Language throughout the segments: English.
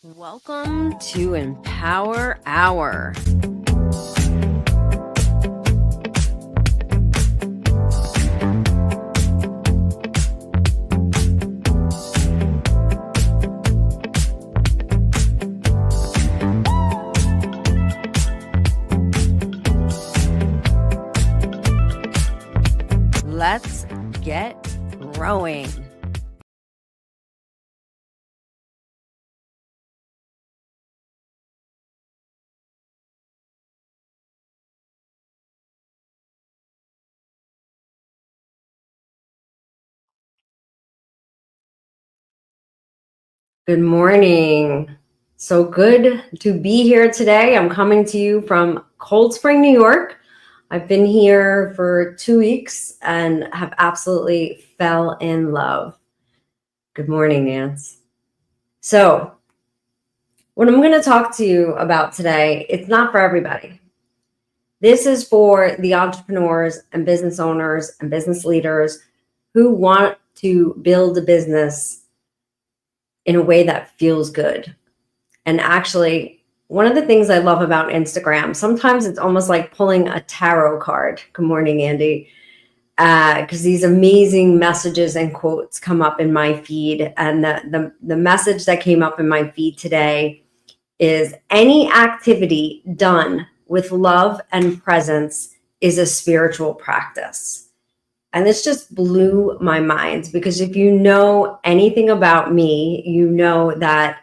Welcome to Empower Hour. Let's get growing. Good morning. So good to be here today. I'm coming to you from Cold Spring, New York. I've been here for 2 weeks and have absolutely fell in love. Good morning, Nance. So what I'm going to talk to you about today, it's not for everybody. This is for the entrepreneurs and business owners and business leaders who want to build a business in a way that feels good. And actually, one of the things I love about Instagram, sometimes it's almost like pulling a tarot card. Good morning, Andy. Because these amazing messages and quotes come up in my feed. And the message that came up in my feed today is any activity done with love and presence is a spiritual practice. And this just blew my mind, because if you know anything about me, you know that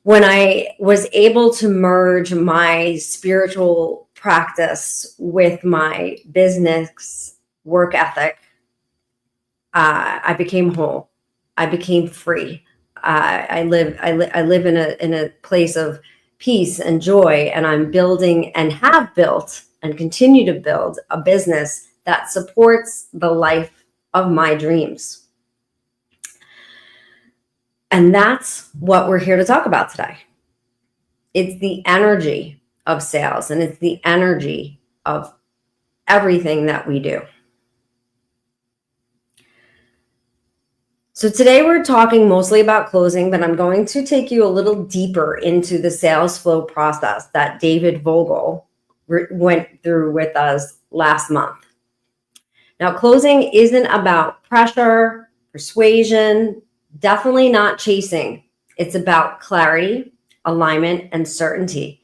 when I was able to merge my spiritual practice with my business work ethic, I became whole. I became free. I live in a place of peace and joy, and I'm building and have built and continue to build a business that supports the life of my dreams. And that's what we're here to talk about today. It's the energy of sales, and it's the energy of everything that we do. So today we're talking mostly about closing, but I'm going to take you a little deeper into the sales flow process that David Vogel went through with us last month. Now, closing isn't about pressure, persuasion, definitely not chasing. It's about clarity, alignment, and certainty.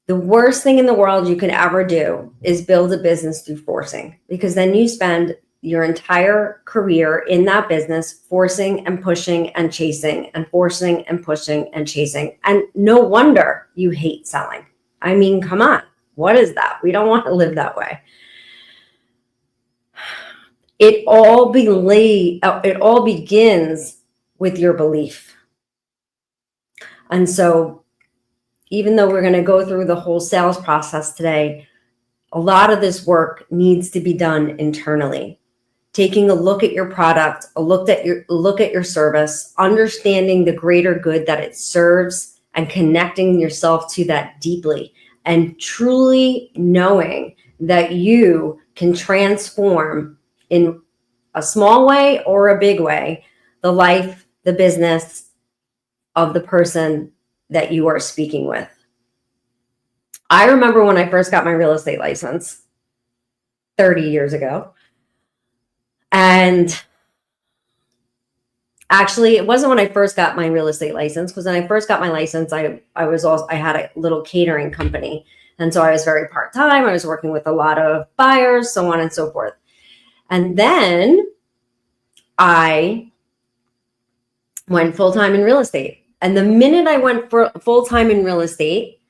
The worst thing in the world you can ever do is build a business through forcing, because then you spend your entire career in that business forcing and pushing and chasing and forcing and pushing and chasing. And no wonder you hate selling. I mean, come on. What is that? We don't want to live that way. It all begins with your belief. And so even though we're going to go through the whole sales process today, a lot of this work needs to be done internally. Taking a look at your product, a look at your service, understanding the greater good that it serves, and connecting yourself to that deeply, and truly knowing that you can transform in a small way or a big way the life, the business of the person that you are speaking with. I remember when I first got my real estate license 30 years ago. And actually, it wasn't when I first got my real estate license, because when I first got my license, I had a little catering company. And so I was very part-time. I was working with a lot of buyers, so on and so forth. And then I went full-time in real estate. And the minute I went full-time in real estate,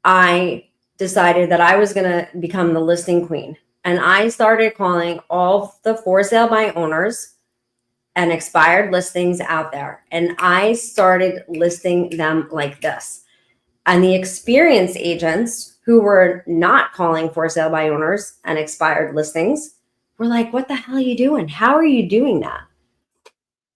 I decided that I was going to become the listing queen. And I started calling all the for sale by owners and expired listings out there. And I started listing them like this. And the experienced agents who were not calling for sale by owners and expired listings were like, what the hell are you doing? How are you doing that?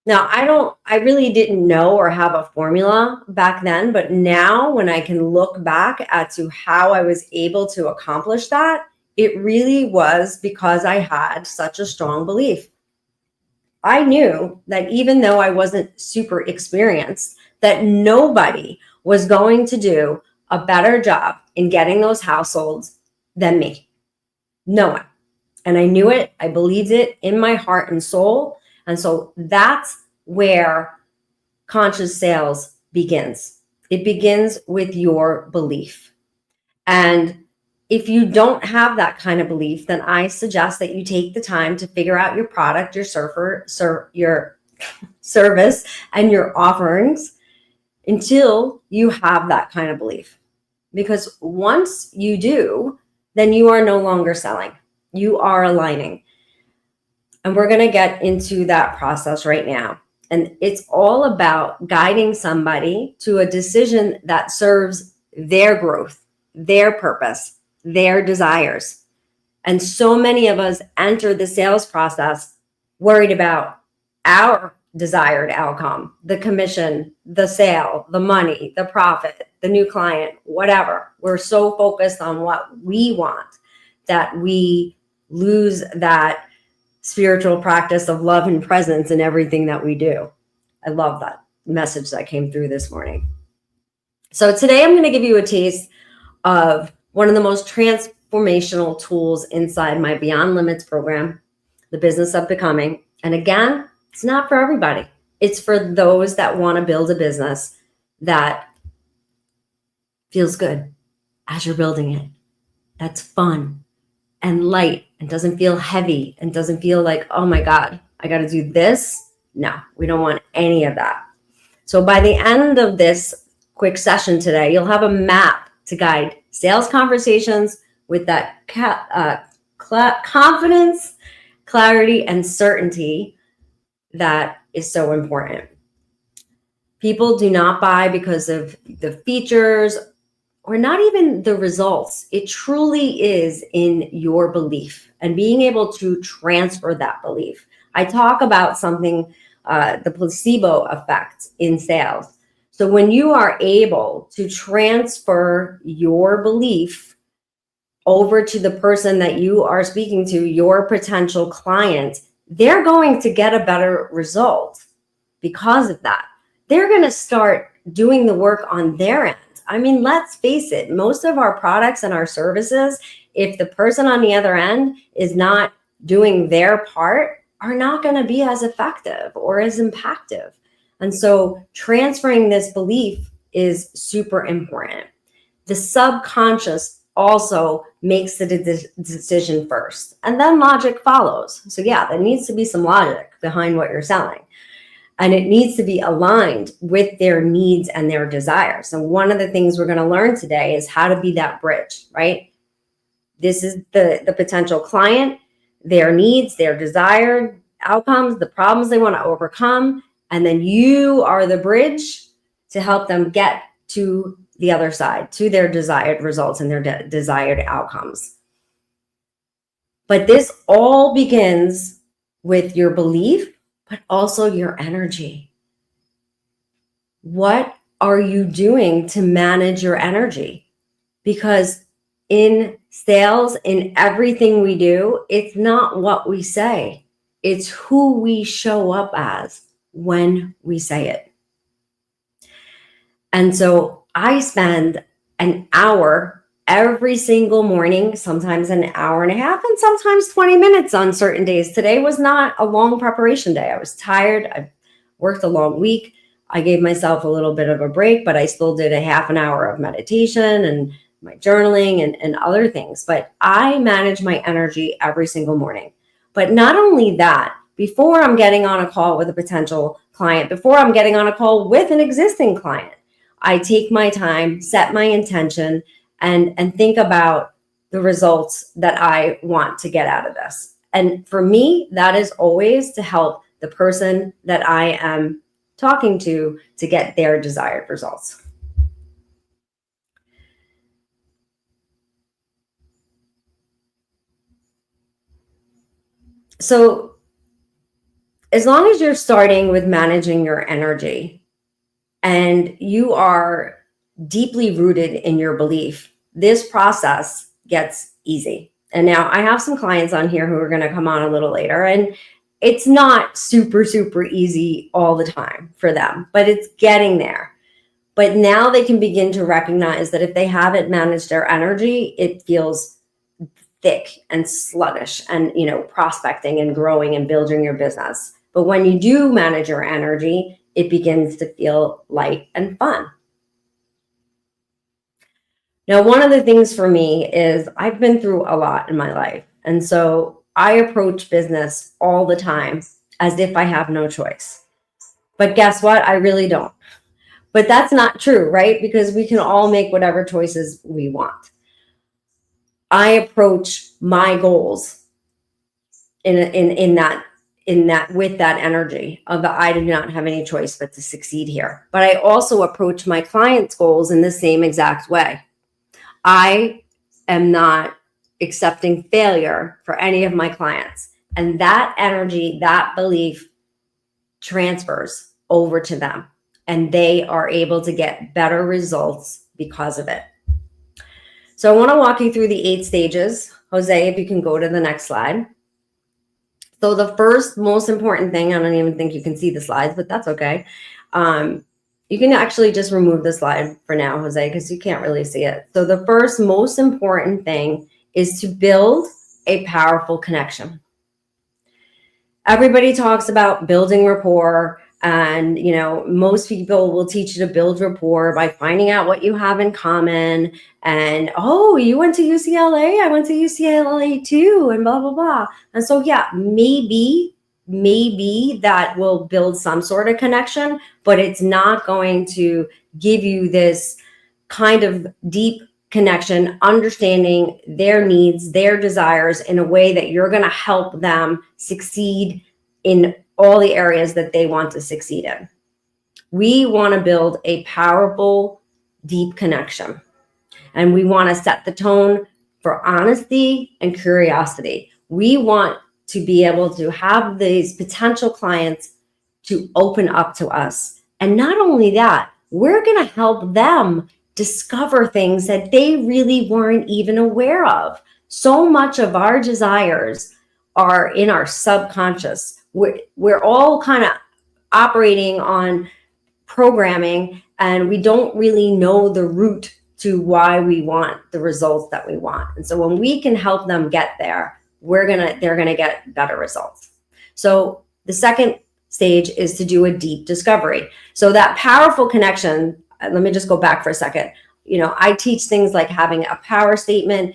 Now, I really didn't know or have a formula back then, but now when I can look back at to how I was able to accomplish that, it really was because I had such a strong belief. I knew that even though I wasn't super experienced, that nobody was going to do a better job in getting those households than me. No one. And I knew it. I believed it in my heart and soul. And so that's where conscious sales begins. It begins with your belief. And if you don't have that kind of belief, then I suggest that you take the time to figure out your product, your your service, and your offerings until you have that kind of belief. Because once you do, then you are no longer selling. You are aligning. And we're going to get into that process right now. And it's all about guiding somebody to a decision that serves their growth, their purpose, their desires. And so many of us enter the sales process worried about our desired outcome, the commission, the sale, the money, the profit, the new client, whatever. We're so focused on what we want that we lose that spiritual practice of love and presence in everything that we do. I love that message that came through this morning. So today I'm going to give you a taste of one of the most transformational tools inside my Beyond Limits program, the business of becoming. And again, it's not for everybody. It's for those that want to build a business that feels good as you're building it. That's fun and light and doesn't feel heavy and doesn't feel like, oh my God, I got to do this. No, we don't want any of that. So by the end of this quick session today, you'll have a map to guide sales conversations with that confidence, clarity, and certainty that is so important. People do not buy because of the features or not even the results. It truly is in your belief and being able to transfer that belief. I talk about something, the placebo effect in sales. So when you are able to transfer your belief over to the person that you are speaking to, your potential client, they're going to get a better result because of that. They're going to start doing the work on their end. I mean, let's face it, most of our products and our services, if the person on the other end is not doing their part, are not going to be as effective or as impactful. And so transferring this belief is super important. The subconscious also makes the decision first, and then logic follows. So yeah, there needs to be some logic behind what you're selling. And it needs to be aligned with their needs and their desires. And one of the things we're going to learn today is how to be that bridge, right? This is the potential client, their needs, their desired outcomes, the problems they want to overcome. And then you are the bridge to help them get to the other side, to their desired results and their desired outcomes. But this all begins with your belief, but also your energy. What are you doing to manage your energy? Because in sales, in everything we do, it's not what we say. It's who we show up as when we say it. And so I spend an hour every single morning, sometimes an hour and a half, and sometimes 20 minutes on certain days. Today was not a long preparation day. I was tired. I worked a long week. I gave myself a little bit of a break, but I still did a half an hour of meditation and my journaling and other things. But I manage my energy every single morning. But not only that, before I'm getting on a call with a potential client, before I'm getting on a call with an existing client, I take my time, set my intention, and think about the results that I want to get out of this. And for me, that is always to help the person that I am talking to get their desired results. So as long as you're starting with managing your energy and you are deeply rooted in your belief, this process gets easy. And now I have some clients on here who are going to come on a little later, and It's not super, super easy all the time for them, but it's getting there. But now they can begin to recognize that if they haven't managed their energy, it feels thick and sluggish and, prospecting and growing and building your business. But when you do manage your energy, it begins to feel light and fun. Now, one of the things for me is I've been through a lot in my life. And so I approach business all the time as if I have no choice. But guess what? I really don't. But that's not true, right? Because we can all make whatever choices we want. I approach my goals in that with that energy of the I do not have any choice but to succeed here. But I also approach my clients' goals in the same exact way. I am not accepting failure for any of my clients. And that energy, that belief transfers over to them. And they are able to get better results because of it. So I want to walk you through the 8 stages. Jose, if you can go to the next slide. So the first most important thing, I don't even think you can see the slides, but that's okay. You can actually just remove the slide for now, Jose, because you can't really see it. So the first most important thing is to build a powerful connection. Everybody talks about building rapport, and most people will teach you to build rapport by finding out what you have in common. And you went to UCLA, I went to UCLA too, and blah blah blah. And so yeah, maybe that will build some sort of connection, but it's not going to give you this kind of deep connection, understanding their needs, their desires in a way that you're going to help them succeed in all the areas that they want to succeed in. We want to build a powerful, deep connection. And we want to set the tone for honesty and curiosity. We want to be able to have these potential clients to open up to us. And not only that, we're going to help them discover things that they really weren't even aware of. So much of our desires are in our subconscious. We're all kind of operating on programming, and we don't really know the root to why we want the results that we want. And so when we can help them get there, they're gonna get better results. So the second stage is to do a deep discovery. So that powerful connection, let me just go back for a second. I teach things like having a power statement,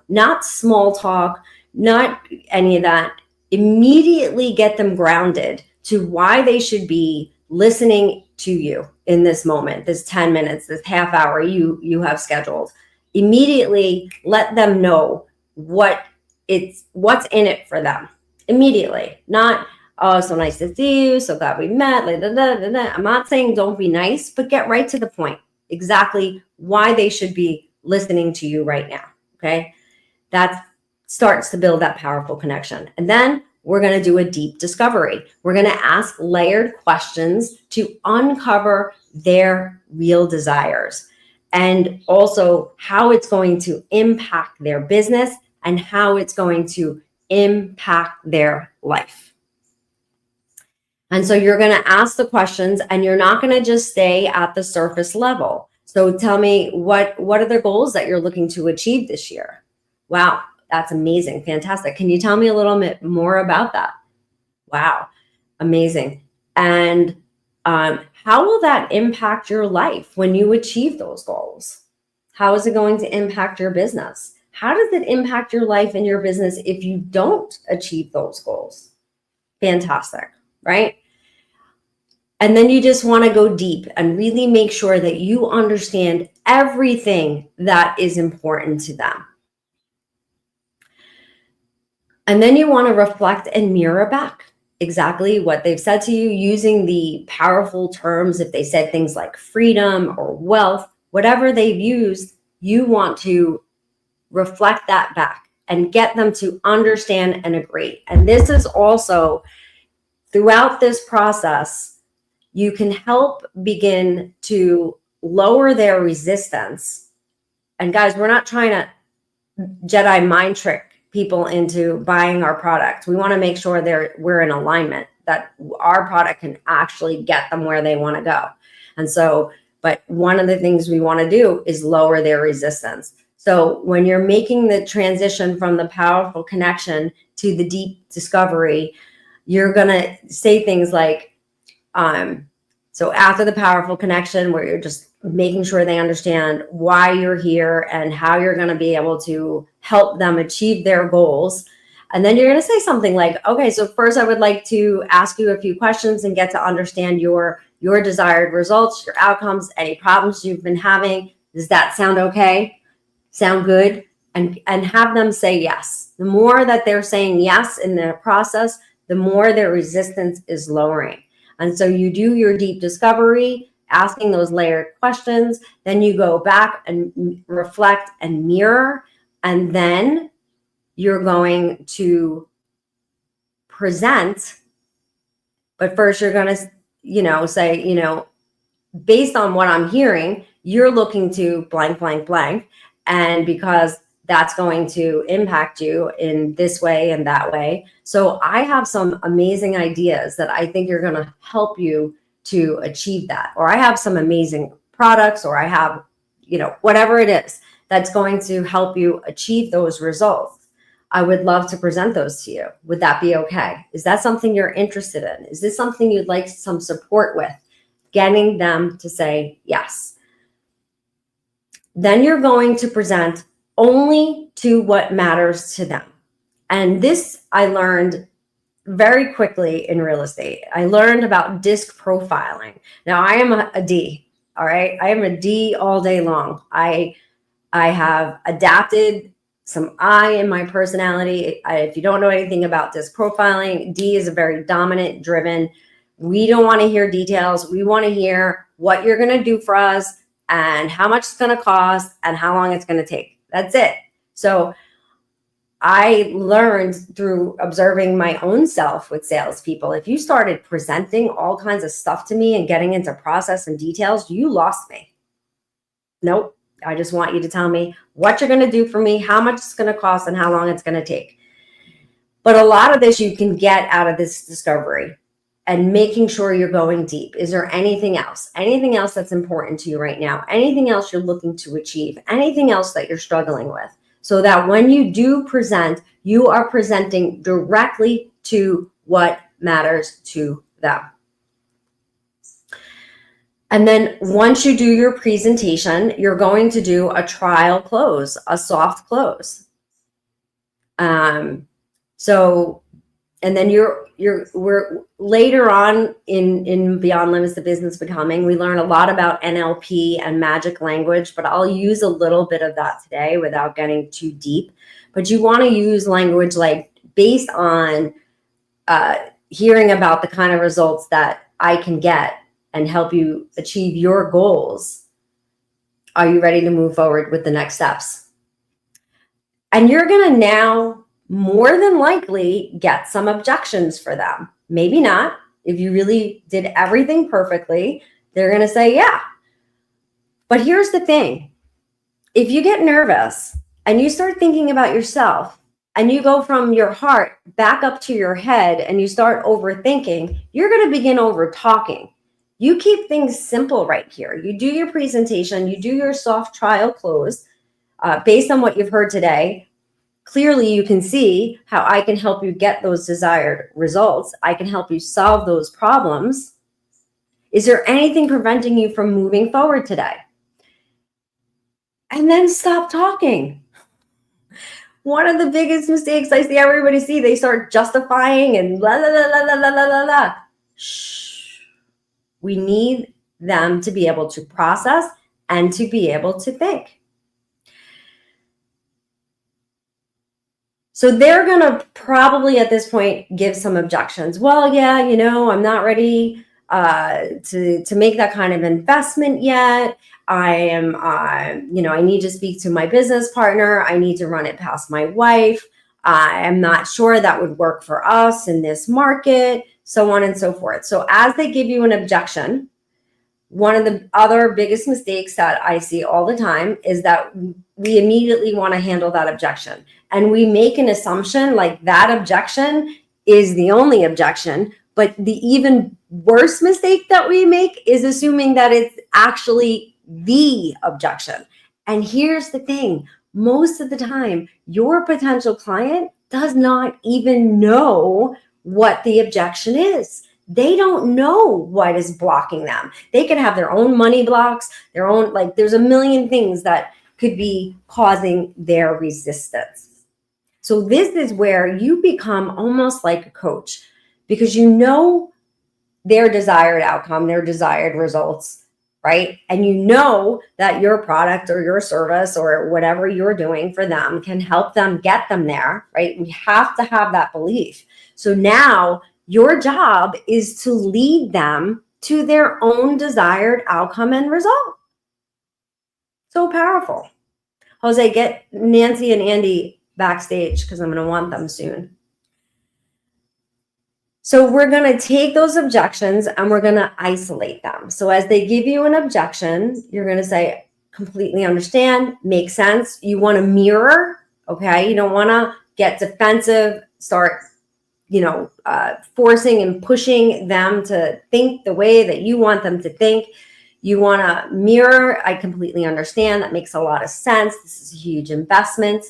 not small talk, not any of that. Immediately get them grounded to why they should be listening to you in this moment, this 10 minutes, this half hour you have scheduled. Immediately let them know what's in it for them. Immediately, not, oh, so nice to see you, so glad we met. I'm not saying don't be nice, but get right to the point. Exactly why they should be listening to you right now. Okay, that starts to build that powerful connection. And then we're going to do a deep discovery. We're going to ask layered questions to uncover their real desires, and also how it's going to impact their business and how it's going to impact their life. And so you're going to ask the questions, and you're not going to just stay at the surface level. So tell me, what are the goals that you're looking to achieve this year? Wow, that's amazing. Fantastic. Can you tell me a little bit more about that? Wow, amazing. And how will that impact your life when you achieve those goals? How is it going to impact your business? How does it impact your life and your business if you don't achieve those goals? Fantastic, right? And then you just want to go deep and really make sure that you understand everything that is important to them. And then you want to reflect and mirror back exactly what they've said to you, using the powerful terms. If they said things like freedom or wealth, whatever they've used, you want to reflect that back and get them to understand and agree. And this is also, throughout this process, you can help begin to lower their resistance. And guys, we're not trying to Jedi mind trick people into buying our product. We want to make sure we're in alignment, that our product can actually get them where they want to go. And so, but one of the things we want to do is lower their resistance. So when you're making the transition from the powerful connection to the deep discovery, you're going to say things like, so after the powerful connection, where you're just making sure they understand why you're here and how you're going to be able to help them achieve their goals. And then you're going to say something like, okay, so first I would like to ask you a few questions and get to understand your desired results, your outcomes, any problems you've been having. Does that sound okay? Sound good? And have them say yes. The more that they're saying yes in their process, the more their resistance is lowering. And so you do your deep discovery, asking those layered questions, then you go back and reflect and mirror, and then you're going to present. But first you're going to, say, based on what I'm hearing, you're looking to blank, blank, blank. And because that's going to impact you in this way and that way. So I have some amazing ideas that I think are going to help you to achieve that. Or I have some amazing products, or I have, whatever it is that's going to help you achieve those results. I would love to present those to you. Would that be okay? Is that something you're interested in? Is this something you'd like some support with? Getting them to say yes. Then you're going to present only to what matters to them. And this I learned very quickly in real estate. I learned about disc profiling. Now I am a D, all right? I am a D all day long. I have adapted some I in my personality. If you don't know anything about disc profiling, D is a very dominant, driven. We don't want to hear details. We want to hear what you're going to do for us and how much it's going to cost and how long it's going to take. That's it. So I learned through observing my own self with salespeople. If you started presenting all kinds of stuff to me and getting into process and details, you lost me. Nope. I just want you to tell me what you're going to do for me, how much it's going to cost, and how long it's going to take. But a lot of this you can get out of this discovery and making sure you're going deep. Is there anything else? Anything else that's important to you right now? Anything else you're looking to achieve? Anything else that you're struggling with? So that when you do present, you are presenting directly to what matters to them. And then once you do your presentation, you're going to do a trial close, a soft close. And then we're later on in Beyond Limits to Business Becoming, we learn a lot about NLP and magic language, but I'll use a little bit of that today without getting too deep. But you want to use language like based on hearing about the kind of results that I can get and help you achieve your goals. Are you ready to move forward with the next steps? And you're going to now more than likely get some objections for them. Maybe not. If you really did everything perfectly, they're going to say, yeah. But here's the thing. If you get nervous and you start thinking about yourself and you go from your heart back up to your head and you start overthinking, you're going to begin over talking. You keep things simple right here. You do your presentation, you do your soft trial close based on what you've heard today. Clearly, you can see how I can help you get those desired results. I can help you solve those problems. Is there anything preventing you from moving forward today? And then stop talking. One of the biggest mistakes I see everybody see, they start justifying and la la la la la la la la. Shh. We need them to be able to process and to be able to think. So they're going to probably at this point give some objections. Well, yeah, I'm not ready to make that kind of investment yet. I am, I need to speak to my business partner. I need to run it past my wife. I am not sure that would work for us in this market, so on and so forth. So as they give you an objection, one of the other biggest mistakes that I see all the time is that we immediately want to handle that objection. and we make an assumption like that objection is the only objection. But the even worse mistake that we make is assuming that it's actually the objection. And here's the thing, most of the time, your potential client does not even know what the objection is. They don't know what is blocking them. They can have their own money blocks, their own, like there's a million things that could be causing their resistance. So this is where you become almost like a coach, because you know their desired outcome, their desired results, right? And you know that your product or your service or whatever you're doing for them can help them get them there, right? We have to have that belief. So now your job is to lead them to their own desired outcome and result. So powerful. Jose, get Nancy and Andy backstage because I'm going to want them soon. So we're going to take those objections and we're going to isolate them. So as they give you an objection, you're going to say, completely understand, makes sense. You want to mirror, okay? You don't want to get defensive, start, forcing and pushing them to think the way that you want them to think. You want to mirror, I completely understand. That makes a lot of sense. This is a huge investment.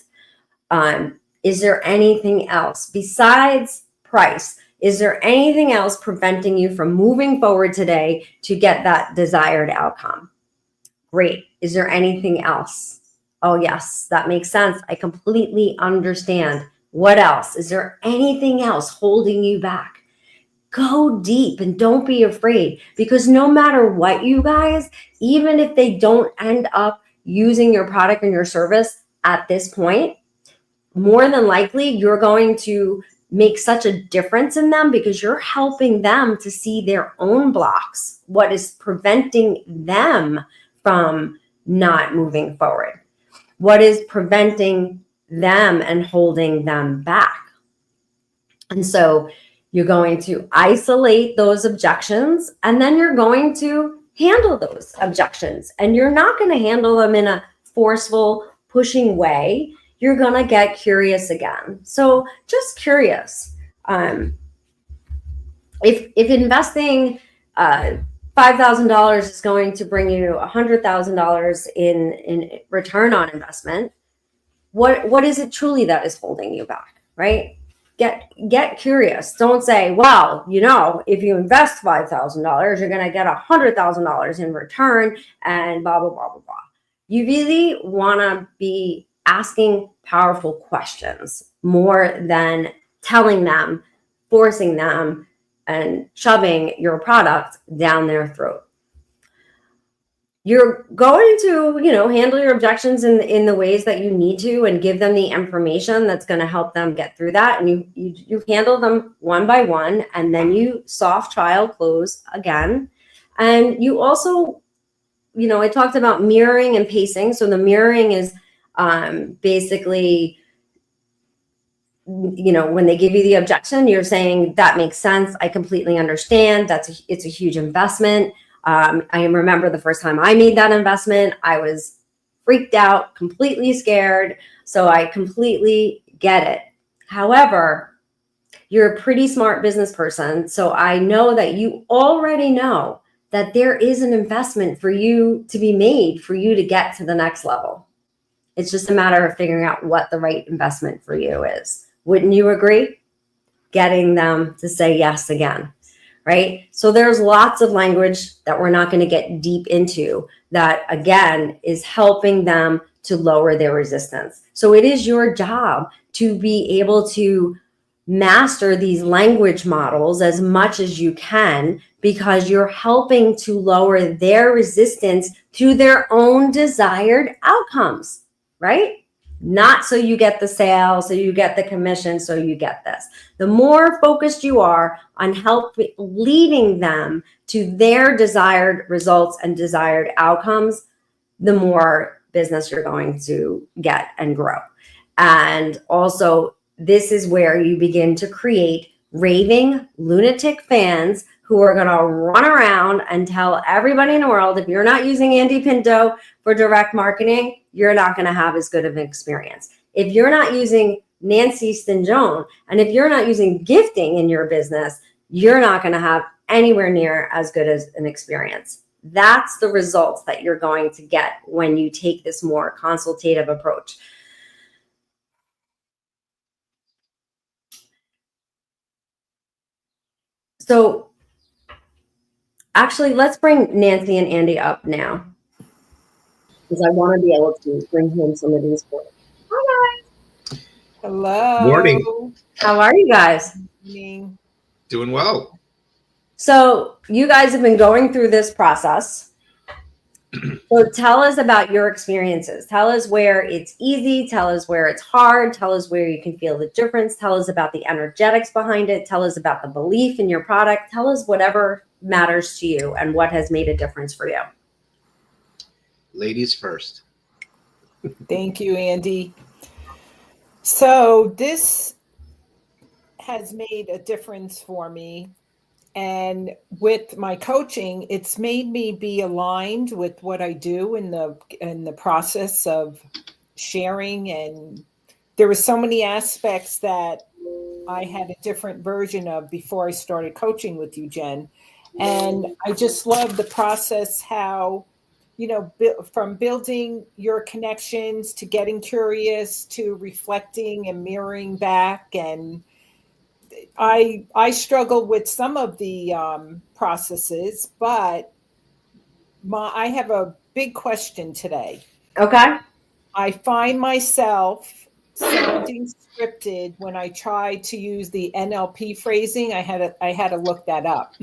Is there anything else besides price? Is there anything else preventing you from moving forward today to get that desired outcome? Great. Is there anything else? Oh, yes, that makes sense. I completely understand. What else? Is there anything else holding you back? Go deep and don't be afraid, because no matter what, you guys, even if they don't end up using your product and your service at this point, more than likely you're going to make such a difference in them because you're helping them to see their own blocks, what is preventing them from not moving forward, what is preventing them and holding them back. And so you're going to isolate those objections, and then you're going to handle those objections. And you're not going to handle them in a forceful, pushing way. You're going to get curious again. So just curious. If investing $5,000 is going to bring you $100,000 in return on investment, what is it truly that is holding you back, right? Get curious. Don't say, well, if you invest $5,000, you're going to get $100,000 in return and blah, blah, blah, blah, blah. You really want to be asking powerful questions more than telling them, forcing them, and shoving your product down their throat. You're going to, handle your objections in the ways that you need to and give them the information that's going to help them get through that. And you handle them one by one, and then you soft trial close again. And you also, I talked about mirroring and pacing. So the mirroring is basically, when they give you the objection, you're saying, that makes sense. I completely understand. It's a huge investment. I remember the first time I made that investment, I was freaked out, completely scared. So I completely get it. However, you're a pretty smart business person. So I know that you already know that there is an investment for you to be made for you to get to the next level. It's just a matter of figuring out what the right investment for you is. Wouldn't you agree? Getting them to say yes again. Right? So there's lots of language that we're not going to get deep into that, again, is helping them to lower their resistance. So it is your job to be able to master these language models as much as you can, because you're helping to lower their resistance to their own desired outcomes, right? Not so you get the sale, so you get the commission, so you get this. The more focused you are on leading them to their desired results and desired outcomes, the more business you're going to get and grow. And also, this is where you begin to create raving lunatic fans who are going to run around and tell everybody in the world, if you're not using Andy Pinto for direct marketing, you're not going to have as good of an experience. If you're not using Nancy Stinjone, and if you're not using gifting in your business, you're not going to have anywhere near as good as an experience. That's the results that you're going to get when you take this more consultative approach. So actually, let's bring Nancy and Andy up now, because I want to be able to bring home some of these for you. Hi, guys. Hello. Morning. How are you guys? Morning. Doing well. So you guys have been going through this process. So tell us about your experiences. Tell us where it's easy. Tell us where it's hard. Tell us where you can feel the difference. Tell us about the energetics behind it. Tell us about the belief in your product. Tell us whatever matters to you and what has made a difference for you. Ladies first. Thank you, Andy. So this has made a difference for me. And with my coaching, it's made me be aligned with what I do in the process of sharing. And there were so many aspects that I had a different version of before I started coaching with you, Jen. And I just love the process, how, from building your connections to getting curious to reflecting and mirroring back. And I struggle with some of the processes, but I have a big question today. Okay. I find myself sounding scripted when I try to use the NLP phrasing. I had to look that up.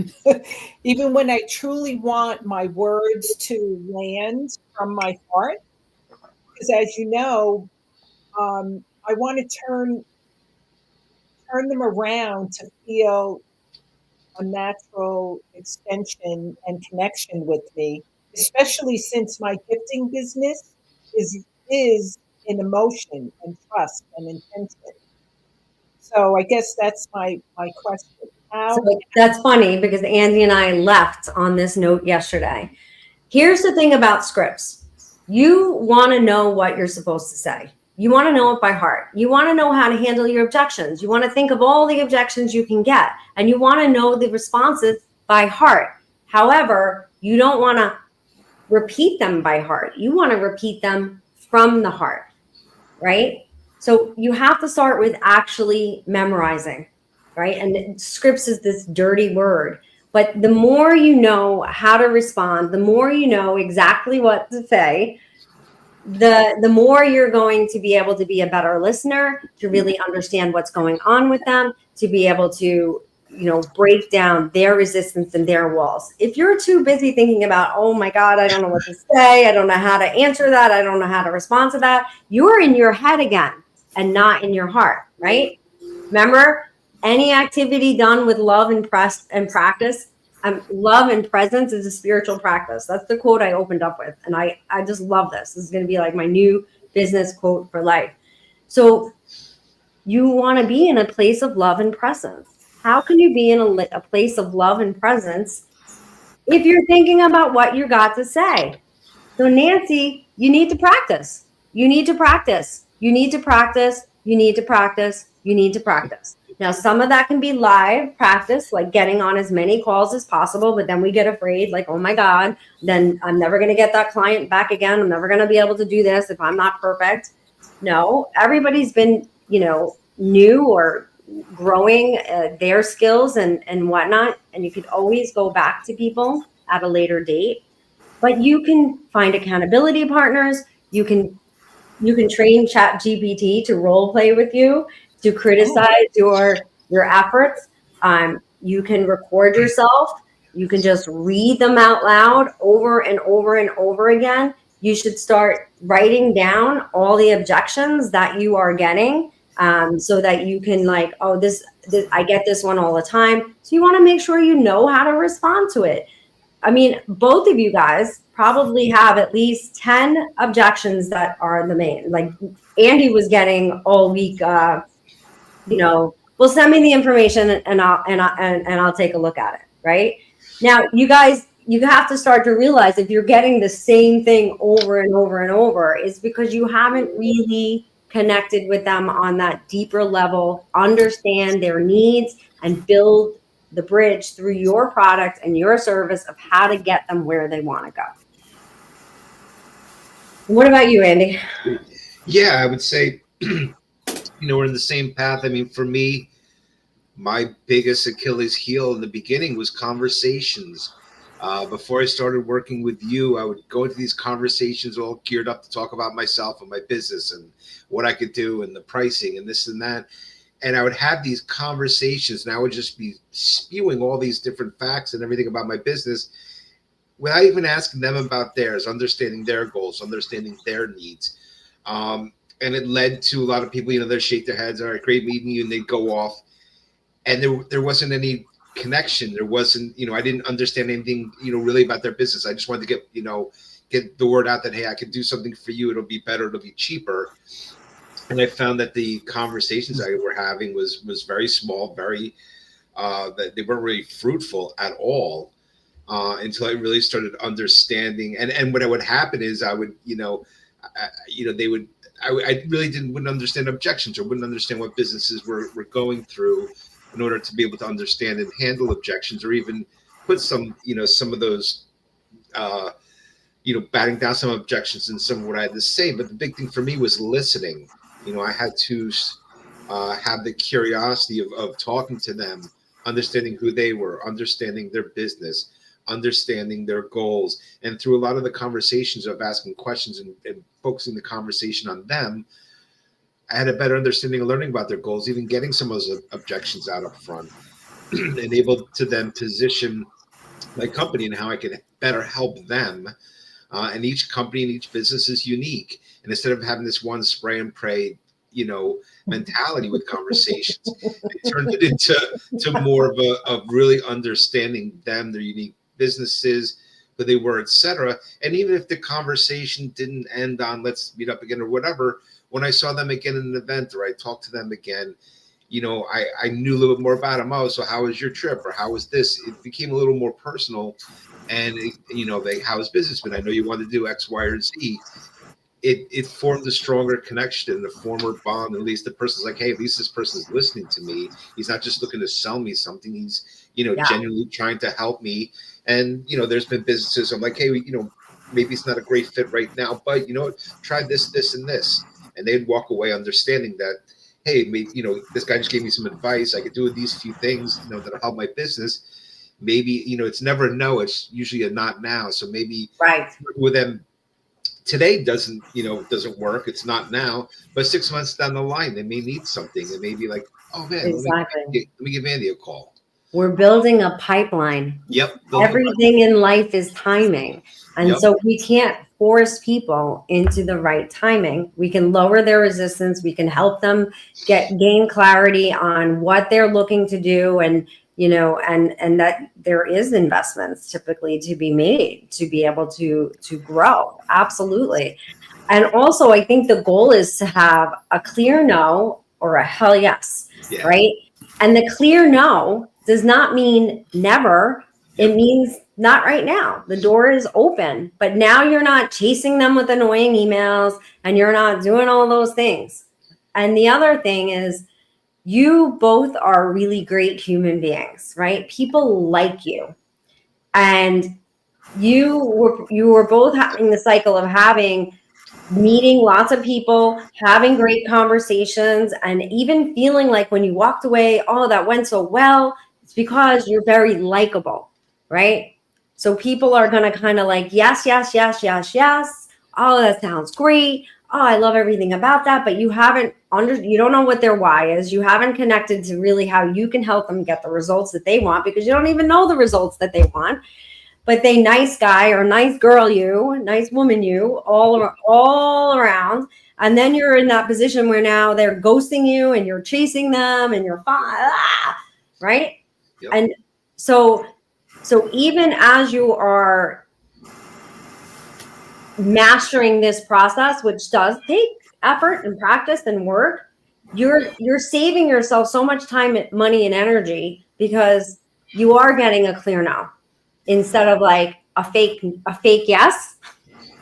Even when I truly want my words to land from my heart, because as you know, I want to turn them around to feel a natural extension and connection with me, especially since my gifting business is in emotion and trust and intention. So I guess that's my question. That's funny because Andy and I left on this note yesterday. Here's the thing about scripts. You want to know what you're supposed to say. You want to know it by heart. You want to know how to handle your objections. You want to think of all the objections you can get, and you want to know the responses by heart. However, you don't want to repeat them by heart. You want to repeat them from the heart, right? So you have to start with actually memorizing, right? And scripts is this dirty word. But the more you know how to respond, the more you know exactly what to say, the more you're going to be able to be a better listener, to really understand what's going on with them, to be able to, break down their resistance and their walls. If you're too busy thinking about, oh my God, I don't know what to say, I don't know how to answer that, I don't know how to respond to that, you're in your head again and not in your heart, right? Remember, any activity done with love and practice, love and presence is a spiritual practice. That's the quote I opened up with. And I just love this. This is going to be like my new business quote for life. So you want to be in a place of love and presence. How can you be in a place of love and presence if you're thinking about what you got to say? So Nancy, you need to practice. You need to practice. You need to practice. You need to practice. You need to practice. Now, some of that can be live practice, like getting on as many calls as possible, but then we get afraid, like, oh my God, then I'm never going to get that client back again. I'm never going to be able to do this if I'm not perfect. No, everybody's been, new or growing their skills and whatnot. And you could always go back to people at a later date. But you can find accountability partners. You can train ChatGPT to role play with you, to criticize your efforts. You can record yourself. You can just read them out loud over and over and over again. You should start writing down all the objections that you are getting, so that you can this I get this one all the time. So you want to make sure you know how to respond to it. I mean, both of you guys probably have at least 10 objections that are the main. Like Andy was getting all week, well, send me the information and I'll take a look at it. Right now, you guys, you have to start to realize if you're getting the same thing over and over and over, it's because you haven't really connected with them on that deeper level, understand their needs, and build the bridge through your product and your service of how to get them where they want to go. What about you, Andy? Yeah, I would say, we're in the same path. I mean, for me, my biggest Achilles heel in the beginning was conversations. Before I started working with you, I would go into these conversations all geared up to talk about myself and my business and what I could do and the pricing and this and that. And I would have these conversations and I would just be spewing all these different facts and everything about my business without even asking them about theirs, understanding their goals, understanding their needs. And it led to a lot of people, they'd shake their heads, all right, great meeting you, and they'd go off. And there wasn't any connection. There wasn't, I didn't understand anything, really about their business. I just wanted to get the word out that, hey, I can do something for you. It'll be better. It'll be cheaper. And I found that the conversations I were having was very small, very, that they weren't really fruitful at all until I really started understanding. And what would happen is I would, they would, I really wouldn't understand objections or wouldn't understand what businesses were going through in order to be able to understand and handle objections, or even put some, some of those, batting down some objections and some of what I had to say. But the big thing for me was listening. I had to have the curiosity of talking to them, understanding who they were, understanding their business, understanding their goals. And through a lot of the conversations of asking questions and focusing the conversation on them, I had a better understanding of learning about their goals, even getting some of those objections out up front, and able to then position my company and how I could better help them. And each company and each business is unique. And instead of having this one spray and pray, mentality with conversations, it turned it into more of really understanding them, their unique businesses, who they were, etc. And even if the conversation didn't end on let's meet up again or whatever, when I saw them again in an event or I talked to them again, I knew a little bit more about them. Oh, so how was your trip, or how was this? It became a little more personal. And how was business been? I know you wanted to do X, Y, or Z. It formed a stronger connection and a former bond. At least the person's like, hey, at least this person's listening to me. He's not just looking to sell me something. He's genuinely trying to help me. And there's been businesses I'm like, hey, maybe it's not a great fit right now, but try this, and this. And they'd walk away understanding that, hey, maybe, this guy just gave me some advice. I could do these few things, that'll help my business. Maybe, it's never a no, it's usually a not now. So maybe with them today doesn't work. It's not now, but 6 months down the line, they may need something. They may be like, oh man, let me give Andy a call. We're building a pipeline. Yep. Everything in life is timing. And so we can't force people into the right timing. We can lower their resistance. We can help them gain clarity on what they're looking to do, and and that there is investments typically to be made to be able to grow. Absolutely. And also, I think the goal is to have a clear no or a hell yes, right? And the clear no does not mean never. It means not right now. The door is open, but now you're not chasing them with annoying emails and you're not doing all those things. And the other thing is, you both are really great human beings, right? People like you. And you were both having the cycle of meeting lots of people, having great conversations, and even feeling like when you walked away, oh, that went so well. It's because you're very likable, right? So people are going to kind of like, yes, yes, yes, yes, yes. Oh, that sounds great. Oh, I love everything about that. But you don't know what their why is. You haven't connected to really how you can help them get the results that they want, because you don't even know the results that they want. But they nice guy or nice girl you, nice woman you, all around. And then you're in that position where now they're ghosting you and you're chasing them and you're fine, right? Yep. And so even as you are mastering this process, which does take effort and practice and work, you're saving yourself so much time, money, and energy, because you are getting a clear no instead of like a fake yes,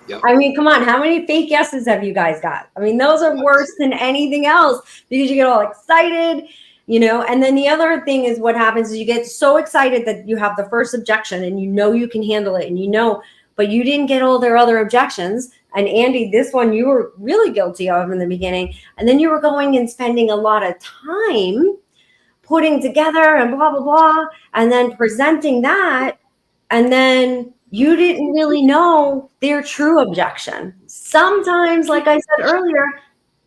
Yep. I mean, come on, how many fake yeses have you guys got? I mean, those are worse than anything else because you get all excited, you know. And then the other thing is what happens is you get so excited that you have the first objection and you know you can handle it and you know, but you didn't get all their other objections. And Andy, this one you were really guilty of in the beginning. And then you were going and spending a lot of time putting together and blah, blah, blah, and then presenting that. And then you didn't really know their true objection. Sometimes, like I said earlier,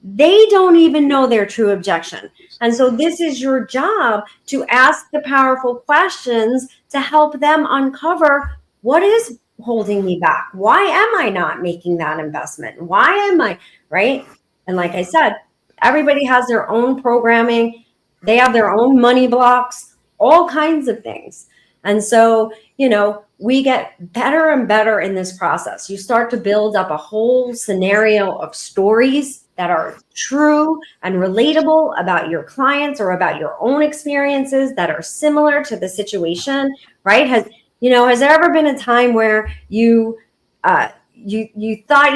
they don't even know their true objection. And so this is your job to ask the powerful questions to help them uncover what is holding me back. Why am I not making that investment? Why am I, right? And like I said, everybody has their own programming. They have their own money blocks, all kinds of things. And so, you know, we get better and better in this process. You start to build up a whole scenario of stories that are true and relatable about your clients or about your own experiences that are similar to the situation, right? Has there ever been a time where you thought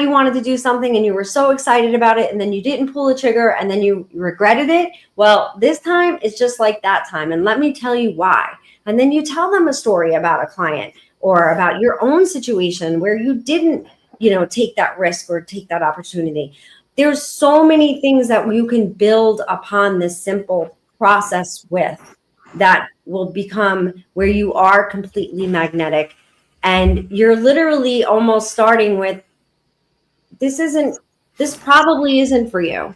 you wanted to do something and you were so excited about it and then you didn't pull the trigger and then you regretted it? Well, this time it's just like that time. And let me tell you why. And then you tell them a story about a client or about your own situation where you didn't, take that risk or take that opportunity. There's so many things that you can build upon this simple process with that will become where you are completely magnetic. And you're literally almost starting with, this probably isn't for you.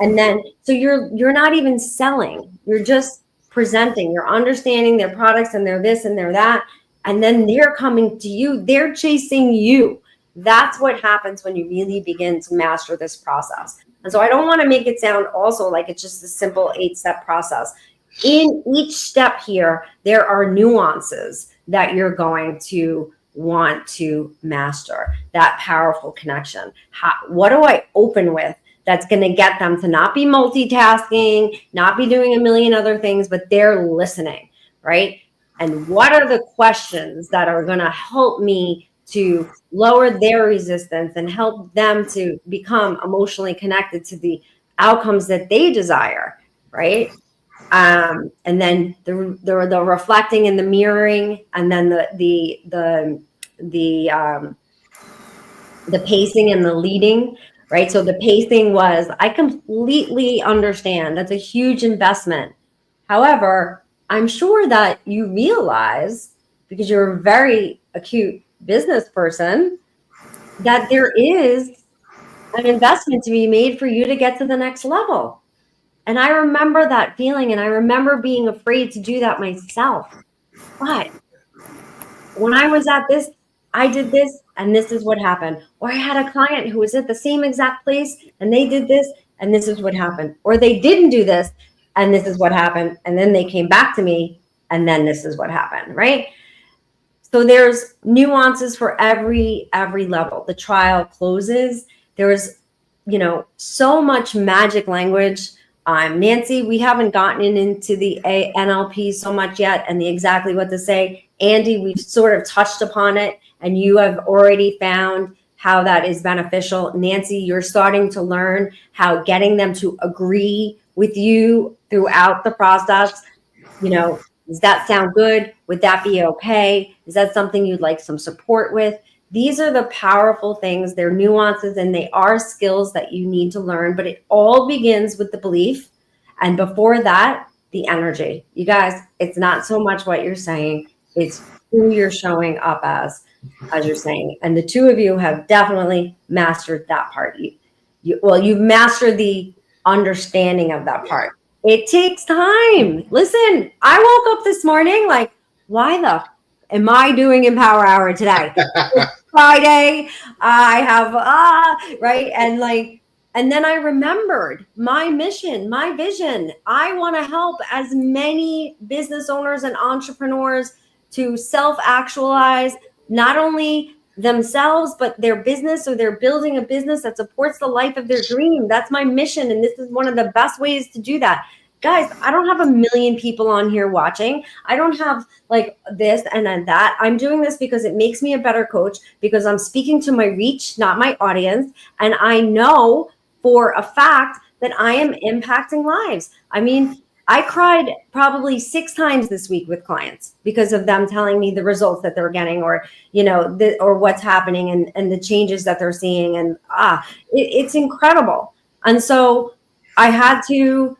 And then, so you're not even selling, you're just presenting, you're understanding their products and their this and their that. And then they're coming to you, they're chasing you. That's what happens when you really begin to master this process. And so I don't want to make it sound also like it's just a simple 8-step process. In each step here, there are nuances that you're going to want to master. That powerful connection. What do I open with that's going to get them to not be multitasking, not be doing a million other things, but they're listening, right? And what are the questions that are going to help me to lower their resistance and help them to become emotionally connected to the outcomes that they desire, right? And then the reflecting and the mirroring, and then the pacing and the leading, right? So the pacing was, I completely understand that's a huge investment. However, I'm sure that you realize, because you're a very acute business person, that there is an investment to be made for you to get to the next level. And I remember that feeling, and I remember being afraid to do that myself. But when I was at this, I did this, and this is what happened. Or I had a client who was at the same exact place, and they did this, and this is what happened. Or they didn't do this, and this is what happened. And then they came back to me, and then this is what happened, right? So there's nuances for every level. The trial closes. There's, so much magic language. Nancy, we haven't gotten into the NLP so much yet and the exactly what to say. Andy, we've sort of touched upon it, and you have already found how that is beneficial. Nancy, you're starting to learn how getting them to agree with you throughout the process, does that sound good? Would that be okay? Is that something you'd like some support with? These are the powerful things. They're nuances and they are skills that you need to learn, but it all begins with the belief. And before that, the energy. You guys, it's not so much what you're saying, it's who you're showing up as you're saying. And the two of you have definitely mastered that part. You've mastered the understanding of that part. It takes time. Listen, I woke up this morning like, why the am I doing Empower Hour today? It's Friday. I have right. And then I remembered my mission, my vision. I want to help as many business owners and entrepreneurs to self-actualize, not only themselves, but their business, or they're building a business that supports the life of their dream. That's my mission. And this is one of the best ways to do that. guys, I don't have a million people on here watching. I don't have like this and then that. I'm doing this because it makes me a better coach, because I'm speaking to my reach, not my audience. And I know for a fact that I am impacting lives. I mean, I cried probably 6 times this week with clients because of them telling me the results that they're getting, or, or what's happening, and the changes that they're seeing. And it's incredible. And so I had to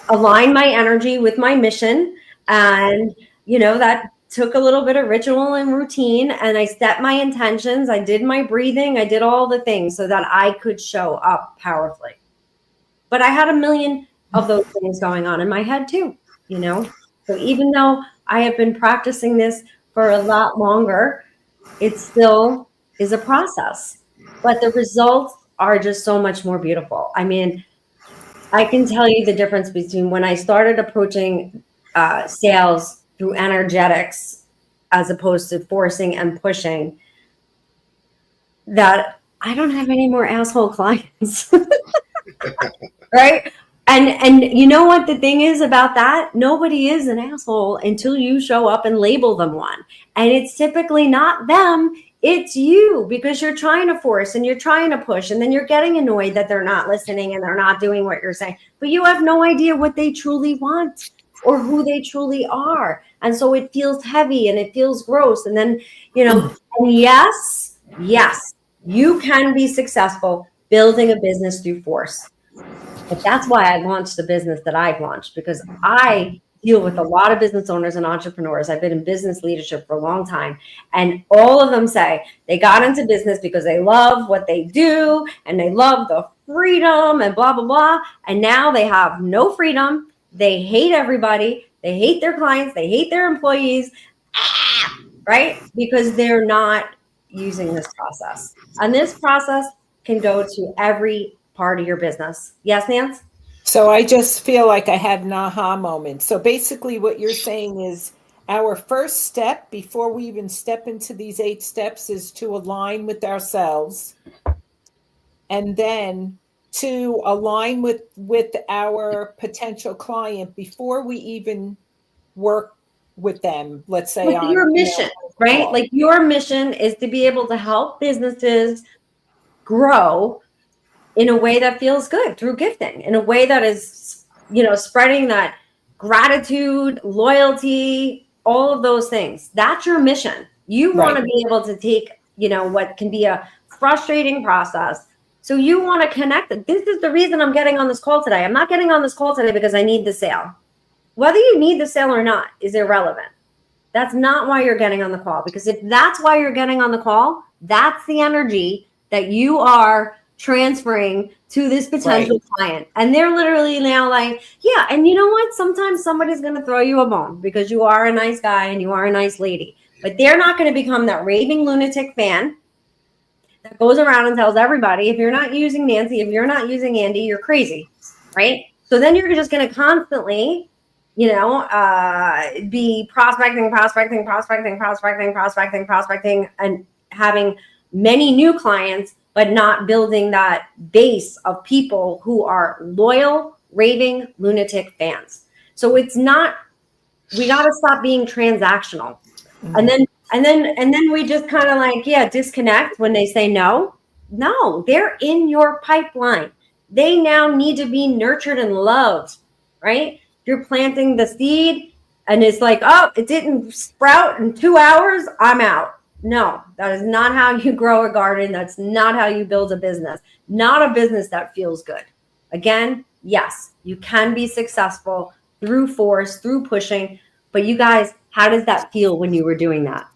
align my energy with my mission. And, that took a little bit of ritual and routine. And I set my intentions. I did my breathing. I did all the things so that I could show up powerfully. But I had a million of those things going on in my head too, So even though I have been practicing this for a lot longer, it still is a process. But the results are just so much more beautiful. I mean, I can tell you the difference between when I started approaching sales through energetics as opposed to forcing and pushing, that I don't have any more asshole clients. Right? And you know what the thing is about that? Nobody is an asshole until you show up and label them one. And it's typically not them, it's you, because you're trying to force and you're trying to push, and then you're getting annoyed that they're not listening and they're not doing what you're saying. But you have no idea what they truly want or who they truly are. And so it feels heavy and it feels gross. And then, and yes, you can be successful building a business through force. But that's why I launched the business that I've launched, because I deal with a lot of business owners and entrepreneurs. I've been in business leadership for a long time. And all of them say they got into business because they love what they do and they love the freedom and blah, blah, blah. And now they have no freedom. They hate everybody. They hate their clients. They hate their employees, right? Because they're not using this process. And this process can go to every part of your business. Yes, Nance? So I just feel like I had an aha moment. So basically what you're saying is our first step before we even step into these 8 steps is to align with ourselves, and then to align with our potential client before we even work with them, let's say with your mission, right? Like your mission is to be able to help businesses grow in a way that feels good through gifting, in a way that is, spreading that gratitude, loyalty, all of those things. That's your mission. You want to be able to take, what can be a frustrating process. So you want to connect it. This is the reason I'm getting on this call today. I'm not getting on this call today because I need the sale. Whether you need the sale or not is irrelevant. That's not why you're getting on the call. Because if that's why you're getting on the call, that's the energy that you are transferring to this potential client. And they're literally now like, yeah. And you know what? Sometimes somebody's going to throw you a bone because you are a nice guy and you are a nice lady, but they're not going to become that raving lunatic fan that goes around and tells everybody, if you're not using Nancy, if you're not using Andy, you're crazy. Right. So then you're just going to constantly, be prospecting, and having many new clients, but not building that base of people who are loyal, raving, lunatic fans. So it's not, we got to stop being transactional. Mm-hmm. And then we just kind of like, disconnect when they say no. No, they're in your pipeline. They now need to be nurtured and loved, right? You're planting the seed and it's like, oh, it didn't sprout in 2 hours, I'm out. No, that is not how you grow a garden. That's not how you build a business. Not a business that feels good. Again, yes, you can be successful through force, through pushing. But you guys, how does that feel when you were doing that?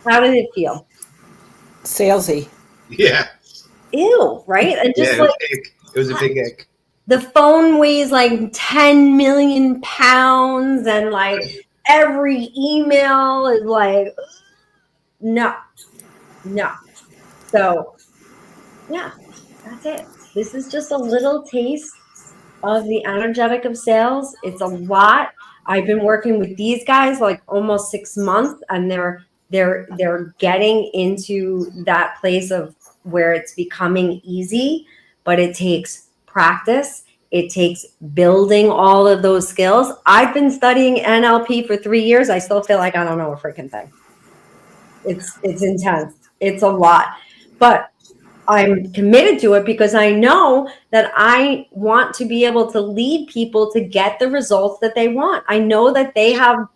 How did it feel? Salesy. Yeah. Ew, right? And just it was a big ick. The phone weighs like 10 million pounds and like every email is like, no. So, yeah, that's it. This is just a little taste of the energetic of sales. It's a lot. I've been working with these guys like almost 6 months, and they're getting into that place of where it's becoming easy, but it takes practice. It takes building all of those skills. I've been studying NLP for 3 years. I still feel like I don't know a freaking thing. It's intense. It's a lot. But I'm committed to it because I know that I want to be able to lead people to get the results that they want. I know that they have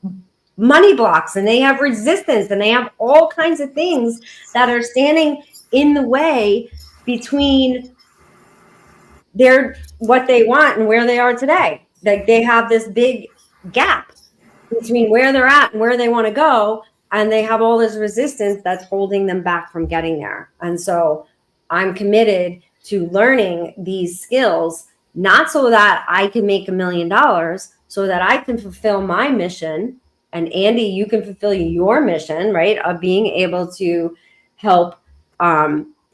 money blocks and they have resistance and they have all kinds of things that are standing in the way between what they want and where they are today. Like they have this big gap between where they're at and where they want to go, and they have all this resistance that's holding them back from getting there. And so I'm committed to learning these skills, not so that I can make $1 million, so that I can fulfill my mission. And Andy, you can fulfill your mission, right, of being able to help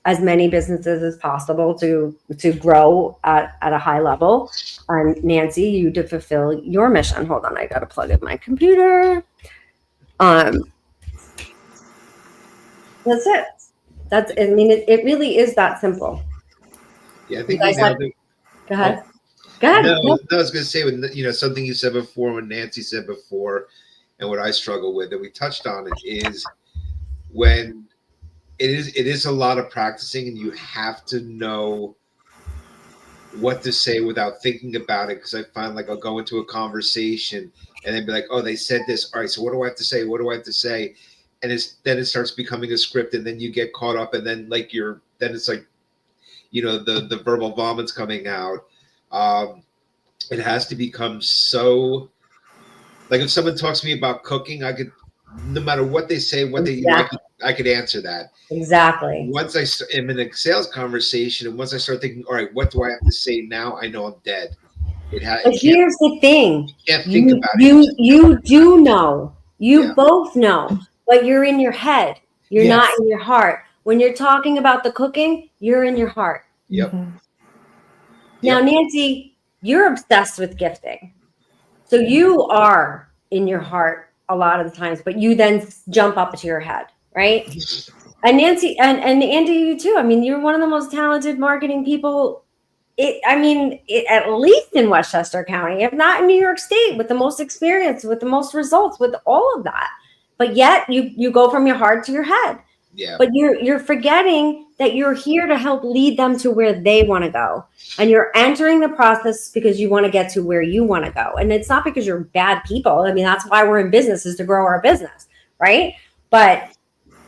as many businesses as possible to grow at a high level. And Nancy, you to fulfill your mission. Hold on, I got to plug in my computer. That's it. I mean, it really is that simple. Yeah, I think Go ahead. Go ahead. No, I was going to say, something you said before, when Nancy said before, and what I struggle with, and we touched on it, is when it is a lot of practicing, and you have to know what to say without thinking about it. Because I find, like, I'll go into a conversation and then be like, oh, they said this. All right, so what do I have to say? What do I have to say? And then it starts becoming a script, and then you get caught up, and then it's like, the verbal vomit's coming out. It has to become so, like, if someone talks to me about cooking, I could, no matter what they say, I could answer that. Exactly. Once I am in a sales conversation, and once I start thinking, all right, what do I have to say now? I know I'm dead. But here's the thing. You can't think about it. You do know. You both know. But you're in your head. You're not in your heart. When you're talking about the cooking, you're in your heart. Yep. Mm-hmm. Now, Nancy, you're obsessed with gifting. So you are in your heart a lot of the times, but you then jump up to your head, right? And Nancy and Andy, you too. I mean, you're one of the most talented marketing people, at least in Westchester County, if not in New York State, with the most experience, with the most results, with all of that. But yet you go from your heart to your head. Yeah. But you're forgetting that you're here to help lead them to where they want to go. And you're entering the process because you want to get to where you want to go. And it's not because you're bad people. I mean, that's why we're in business, is to grow our business, right? But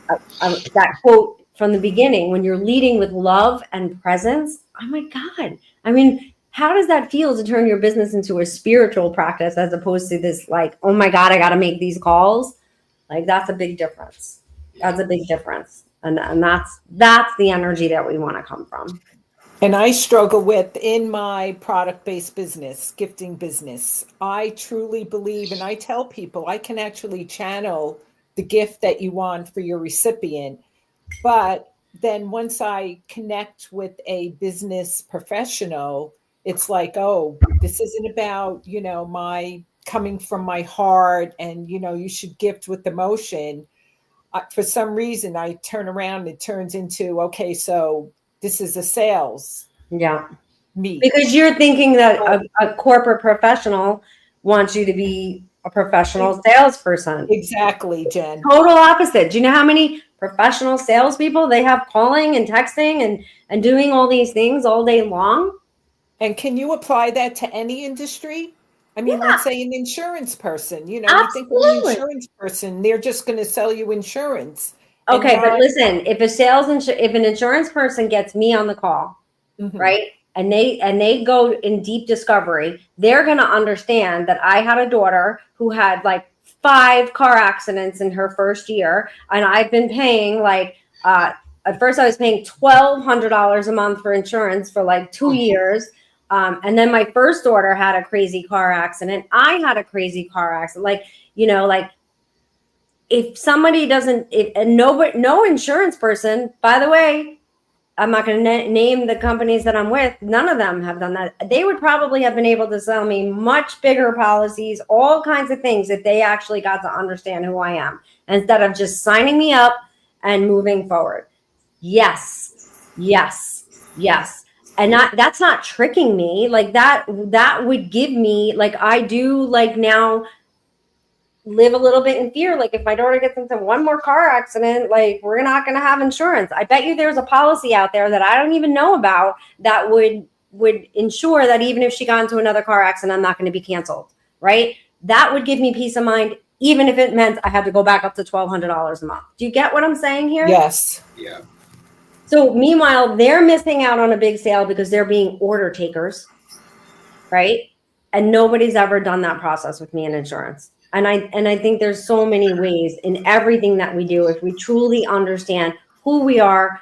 that quote from the beginning, when you're leading with love and presence, oh my God. I mean, how does that feel to turn your business into a spiritual practice as opposed to this, like, oh my God, I got to make these calls? Like, that's a big difference. That's a big difference. And that's the energy that we want to come from. And I struggle with, in my product-based business, gifting business, I truly believe, and I tell people, I can actually channel the gift that you want for your recipient. But then once I connect with a business professional, it's like, oh, this isn't about, my coming from my heart, and, you should gift with emotion. For some reason, I turn around, it turns into, okay, so this is a sales meet. Because you're thinking that a corporate professional wants you to be a professional salesperson. Exactly, Jen. Total opposite. Do you know how many professional salespeople they have calling and texting and doing all these things all day long? And can you apply that to any industry? I mean, let's say an insurance person, you think of an insurance person, they're just going to sell you insurance. Okay, but listen, if an insurance person gets me on the call, right, and they go in deep discovery, they're going to understand that I had a daughter who had like 5 car accidents in her first year, and I've been paying at first I was paying $1,200 a month for insurance for like 2 years. And then my first daughter had a crazy car accident. I had a crazy car accident. If somebody no insurance person, by the way, I'm not going to name the companies that I'm with. None of them have done that. They would probably have been able to sell me much bigger policies, all kinds of things, if they actually got to understand who I am, instead of just signing me up and moving forward. Yes. And that's not tricking me. Like that would give me, like, I do like now live a little bit in fear. Like if my daughter gets into one more car accident, like we're not going to have insurance. I bet you there's a policy out there that I don't even know about that would ensure that even if she got into another car accident, I'm not going to be canceled, right? That would give me peace of mind, even if it meant I had to go back up to $1,200 a month. Do you get what I'm saying here? Yes. Yeah. So meanwhile, they're missing out on a big sale because they're being order takers, right? And nobody's ever done that process with me in insurance. And I think there's so many ways in everything that we do, if we truly understand who we are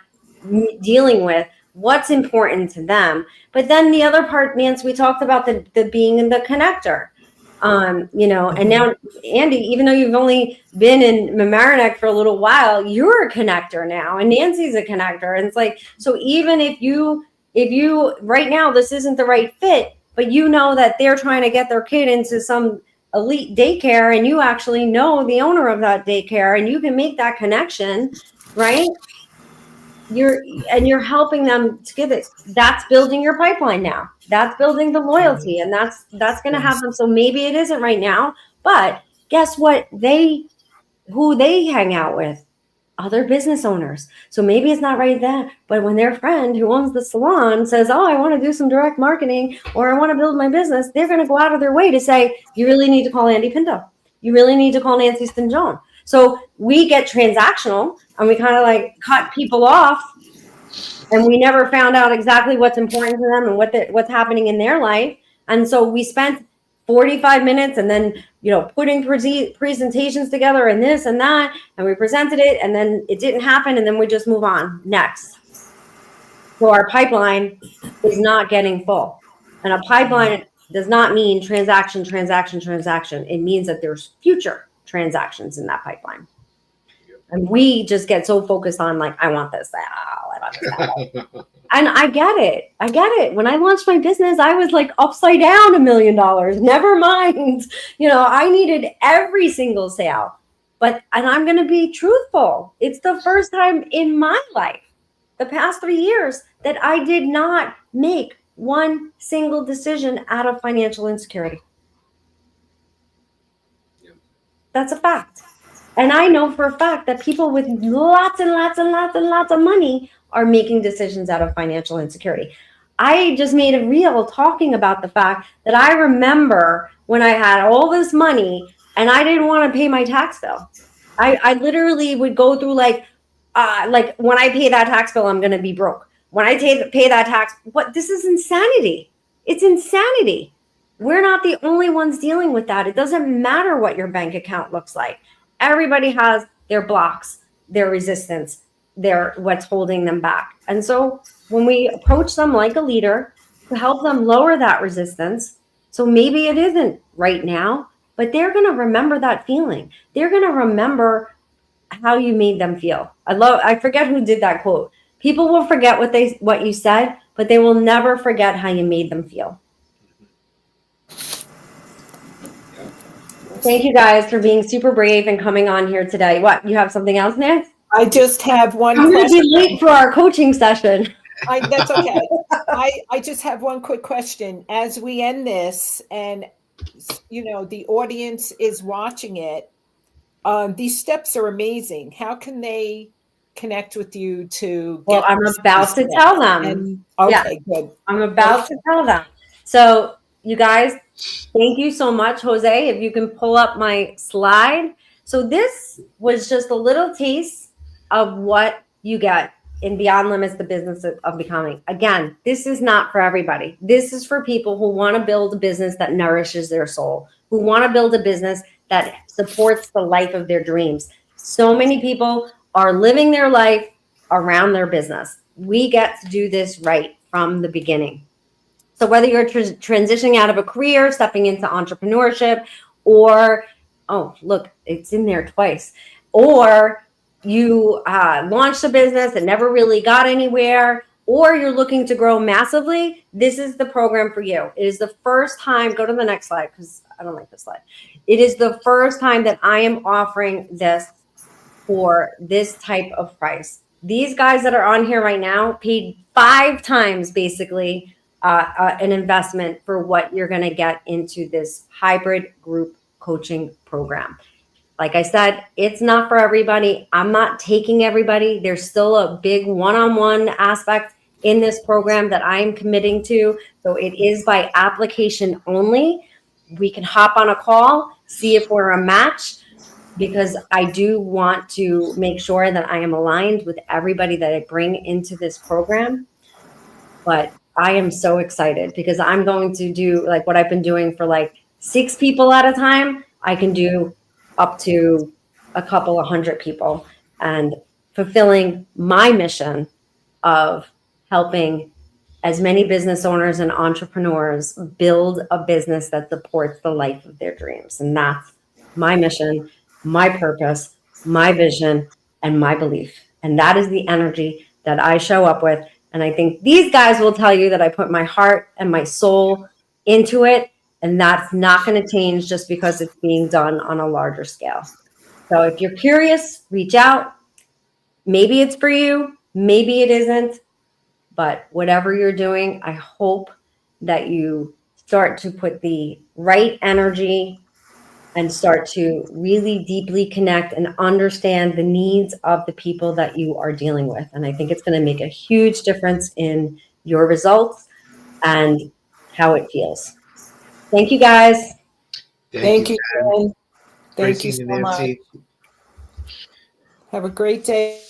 dealing with, what's important to them. But then the other part, Nance, we talked about the being in the connector. You know, and now, Andy, even though you've only been in Mamaroneck for a little while, you're a connector now, and Nancy's a connector. And it's like, so even if you right now, this isn't the right fit, but you know that they're trying to get their kid into some elite daycare, and you actually know the owner of that daycare, and you can make that connection, right? You're helping them to get it. That's building your pipeline now. That's building the loyalty, and that's going to happen. So maybe it isn't right now, but guess what? Who they hang out with, other business owners. So maybe it's not right then, but when their friend who owns the salon says, "Oh, I want to do some direct marketing, or I want to build my business," they're going to go out of their way to say, "You really need to call Andy Pinto. You really need to call Nancy Stinjone." So we get transactional, and we kind of like cut people off, and we never found out exactly what's important to them and what's happening in their life. And so we spent 45 minutes and then, you know, putting presentations together and this and that, and we presented it, and then it didn't happen, and then we just move on next. So our pipeline is not getting full. And a pipeline does not mean transaction. It means that there's future transactions in that pipeline. And we just get so focused on like, I want this, I want this. And I get it. When I launched my business, I was like upside down $1 million. Never mind. You know, I needed every single sale. And I'm going to be truthful. It's the first time in my life, the past 3 years, that I did not make one single decision out of financial insecurity. Yeah. That's a fact. And I know for a fact that people with lots and lots and lots and lots of money are making decisions out of financial insecurity. I just made a reel talking about the fact that I remember when I had all this money and I didn't want to pay my tax bill. I literally would go through like when I pay that tax bill, I'm going to be broke. When I pay that tax, this is insanity. It's insanity. We're not the only ones dealing with that. It doesn't matter what your bank account looks like. Everybody has their blocks, their resistance, what's holding them back. And so when we approach them like a leader to help them lower that resistance, so maybe it isn't right now, but they're going to remember that feeling. They're going to remember how you made them feel. I forget who did that quote. People will forget what you said, but they will never forget how you made them feel. Thank you guys for being super brave and coming on here today. What, you have something else, Nance? I just have one I'm question. going to be late for our coaching session. That's okay. I just have one quick question. As we end this and, you know, the audience is watching it, these steps are amazing. How can they connect with you to Well, I'm about to tell them. Okay, good. I'm about to tell them. So you guys, thank you so much, Jose. If you can pull up my slide. So this was just a little taste of what you get in Beyond Limits, the business of becoming. Again, this is not for everybody. This is for people who want to build a business that nourishes their soul, who want to build a business that supports the life of their dreams. So many people are living their life around their business. We get to do this right from the beginning. So whether you're transitioning out of a career, stepping into entrepreneurship, or, oh, look, it's in there twice, or you launched a business that never really got anywhere, or you're looking to grow massively, this is the program for you. It is the first time, go to the next slide because I don't like this slide. It is the first time that I am offering this for this type of price. these guys that are on here right now paid 5 times basically an investment for what you're going to get into this hybrid group coaching program. Like I said, it's not for everybody. I'm not taking everybody. There's still a big one-on-one aspect in this program that I'm committing to. So it is by application only. We can hop on a call, see if we're a match, because I do want to make sure that I am aligned with everybody that I bring into this program. But I am so excited because I'm going to do like what I've been doing for like 6 people at a time. I can do up to a couple of 100 people and fulfilling my mission of helping as many business owners and entrepreneurs build a business that supports the life of their dreams. And that's my mission, my purpose, my vision, and my belief. And that is the energy that I show up with. And I think these guys will tell you that I put my heart and my soul into it. And that's not going to change just because it's being done on a larger scale. So if you're curious, reach out. Maybe it's for you, maybe it isn't. But whatever you're doing, I hope that you start to put the right energy and start to really deeply connect and understand the needs of the people that you are dealing with. And I think it's going to make a huge difference in your results and how it feels. Thank you, guys. Thank you, Jen. Jen. Thank Great you seeing so much. Nancy. Have a great day.